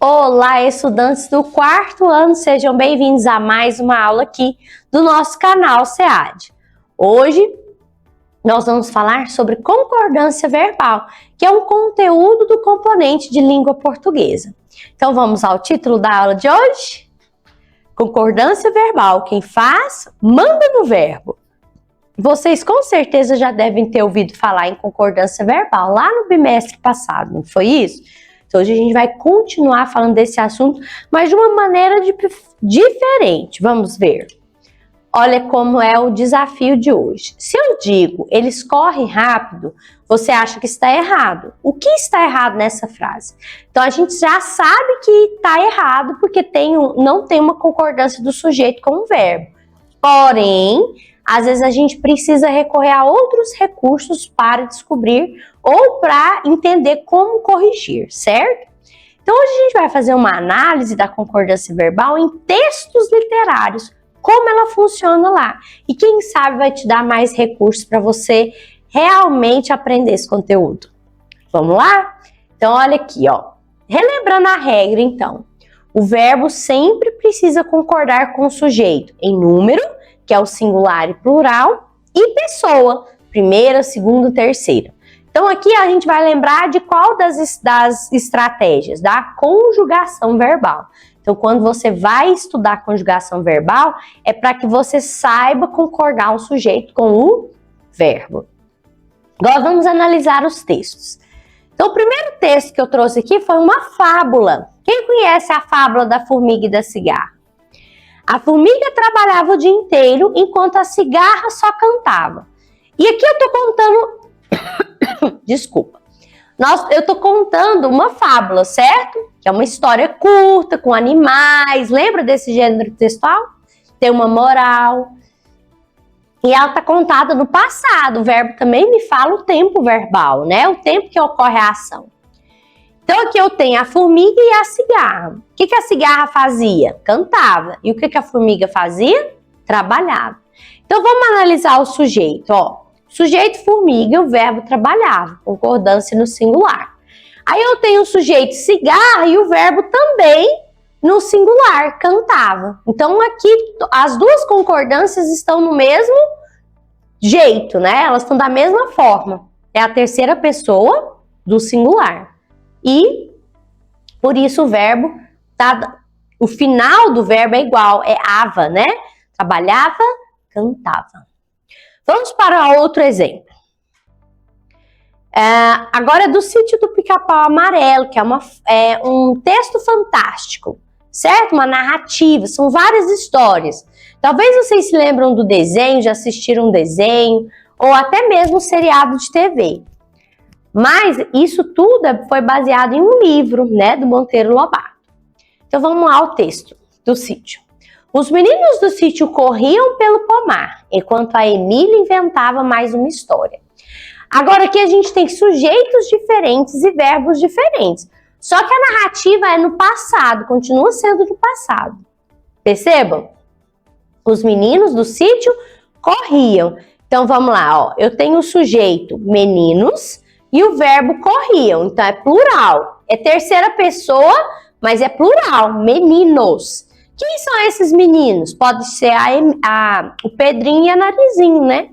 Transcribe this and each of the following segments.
Olá, estudantes do quarto ano, sejam bem-vindos a mais uma aula aqui do nosso canal SEAD. Hoje nós vamos falar sobre concordância verbal, que é um conteúdo do componente de língua portuguesa. Então vamos ao título da aula de hoje? Concordância verbal, quem faz, manda no verbo. Vocês com certeza já devem ter ouvido falar em concordância verbal lá no bimestre passado, não foi isso? Então, hoje a gente vai continuar falando desse assunto, mas de uma maneira diferente. Vamos ver. Olha como é o desafio de hoje. Se eu digo, eles correm rápido, você acha que está errado. O que está errado nessa frase? Então, a gente já sabe que está errado porque não tem uma concordância do sujeito com o verbo. Porém, às vezes a gente precisa recorrer a outros recursos para descobrir ou para entender como corrigir, certo? Então, hoje a gente vai fazer uma análise da concordância verbal em textos literários, como ela funciona lá. E quem sabe vai te dar mais recursos para você realmente aprender esse conteúdo. Vamos lá? Então, olha aqui, ó. Relembrando a regra, então. O verbo sempre precisa concordar com o sujeito em número, que é o singular e plural, e pessoa, primeira, segunda, terceira. Então aqui a gente vai lembrar de qual das estratégias? Da conjugação verbal. Então quando você vai estudar conjugação verbal, é para que você saiba concordar o sujeito com o verbo. Agora vamos analisar os textos. Então o primeiro texto que eu trouxe aqui foi uma fábula. Quem conhece a fábula da formiga e da cigarra? A formiga trabalhava o dia inteiro, enquanto a cigarra só cantava. E aqui eu tô contando... Desculpa. Eu tô contando uma fábula, certo? Que é uma história curta, com animais. Lembra desse gênero textual? Tem uma moral. E ela tá contada no passado. O verbo também me fala o tempo verbal, né? O tempo que ocorre a ação. Então aqui eu tenho a formiga e a cigarra. O que a cigarra fazia? Cantava. E o que a formiga fazia? Trabalhava. Então vamos analisar o sujeito, ó. Sujeito formiga, o verbo trabalhava, concordância no singular. Aí eu tenho o sujeito cigarra e o verbo também no singular, cantava. Então aqui as duas concordâncias estão no mesmo jeito, né? Elas estão da mesma forma. É a terceira pessoa do singular. E, por isso, o verbo, o final do verbo é igual, é ava, né? Trabalhava, cantava. Vamos para outro exemplo. Agora é do Sítio do Pica-Pau Amarelo, que é um texto fantástico, certo? Uma narrativa, são várias histórias. Talvez vocês se lembram do desenho, já assistiram um desenho, ou até mesmo um seriado de TV. Mas isso tudo foi baseado em um livro, né, do Monteiro Lobato. Então vamos lá ao texto do sítio. Os meninos do sítio corriam pelo pomar, enquanto a Emília inventava mais uma história. Agora aqui a gente tem sujeitos diferentes e verbos diferentes. Só que a narrativa é no passado, continua sendo no passado. Percebam? Os meninos do sítio corriam. Então vamos lá, ó. Eu tenho o sujeito meninos e o verbo corriam, então é plural. É terceira pessoa, mas é plural, meninos. Quem são esses meninos? Pode ser o Pedrinho e a Narizinho, né?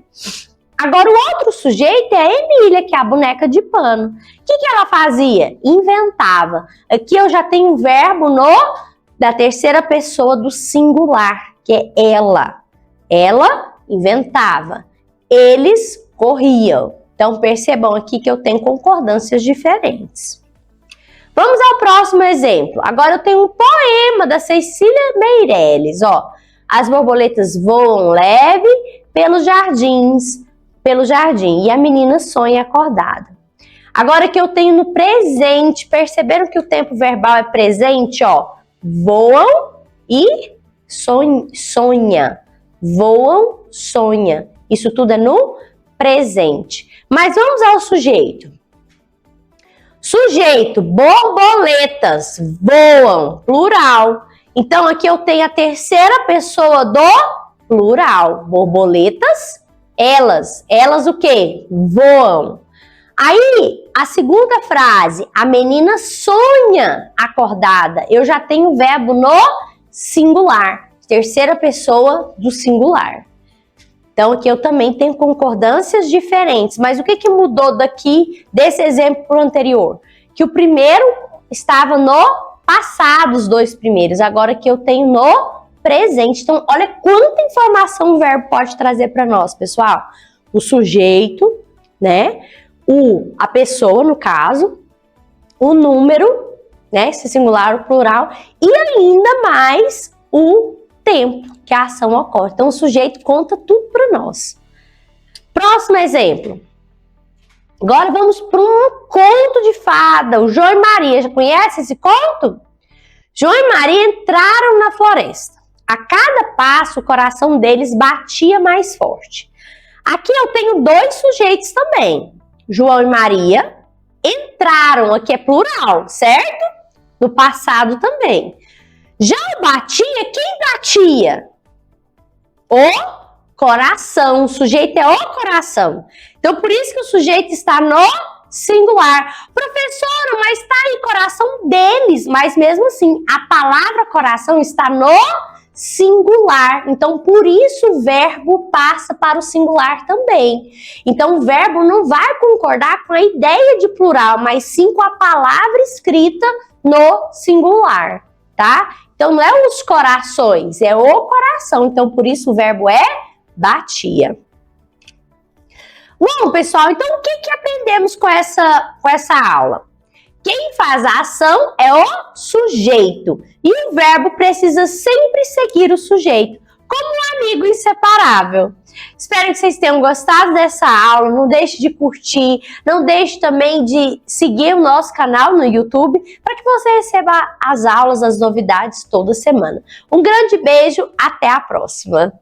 Agora o outro sujeito é a Emília, que é a boneca de pano. O que ela fazia? Inventava. Aqui eu já tenho o verbo da terceira pessoa do singular, que é ela. Ela inventava. Eles corriam. Então, percebam aqui que eu tenho concordâncias diferentes. Vamos ao próximo exemplo. Agora eu tenho um poema da Cecília Meirelles, ó. As borboletas voam leve pelos jardins, e a menina sonha acordada. Agora que eu tenho no presente, perceberam que o tempo verbal é presente, ó. Voam e sonha. Voam, sonha. Isso tudo é no presente. Mas vamos ao sujeito. Sujeito, borboletas, voam, plural. Então aqui eu tenho a terceira pessoa do plural. Borboletas, elas o quê? Voam. Aí, a segunda frase, a menina sonha acordada. Eu já tenho o verbo no singular, terceira pessoa do singular. Então, aqui eu também tenho concordâncias diferentes. Mas o que mudou daqui, desse exemplo pro anterior? Que o primeiro estava no passado, os dois primeiros. Agora que eu tenho no presente. Então, olha quanta informação o verbo pode trazer para nós, pessoal. O sujeito, né? A pessoa, no caso, o número, né? Se singular ou plural, e ainda mais o tempo que a ação ocorre. Então, o sujeito conta tudo para nós. Próximo exemplo. Agora vamos para um conto de fada. O João e Maria. Já conhece esse conto? João e Maria entraram na floresta. A cada passo, o coração deles batia mais forte. Aqui eu tenho dois sujeitos também. João e Maria entraram, aqui é plural, certo? No passado também. Já o batia, quem batia? O coração. O sujeito é o coração. Então, por isso que o sujeito está no singular. Professora, mas está aí coração deles. Mas mesmo assim, a palavra coração está no singular. Então, por isso o verbo passa para o singular também. Então, o verbo não vai concordar com a ideia de plural, mas sim com a palavra escrita no singular, tá? Então, não é os corações, é o coração. Então, por isso o verbo é batia. Bom, pessoal, então o que aprendemos com essa aula? Quem faz a ação é o sujeito. E o verbo precisa sempre seguir o sujeito, como um amigo inseparável. Espero que vocês tenham gostado dessa aula. Não deixe de curtir, não deixe também de seguir o nosso canal no YouTube para que você receba as aulas, as novidades toda semana. Um grande beijo, até a próxima!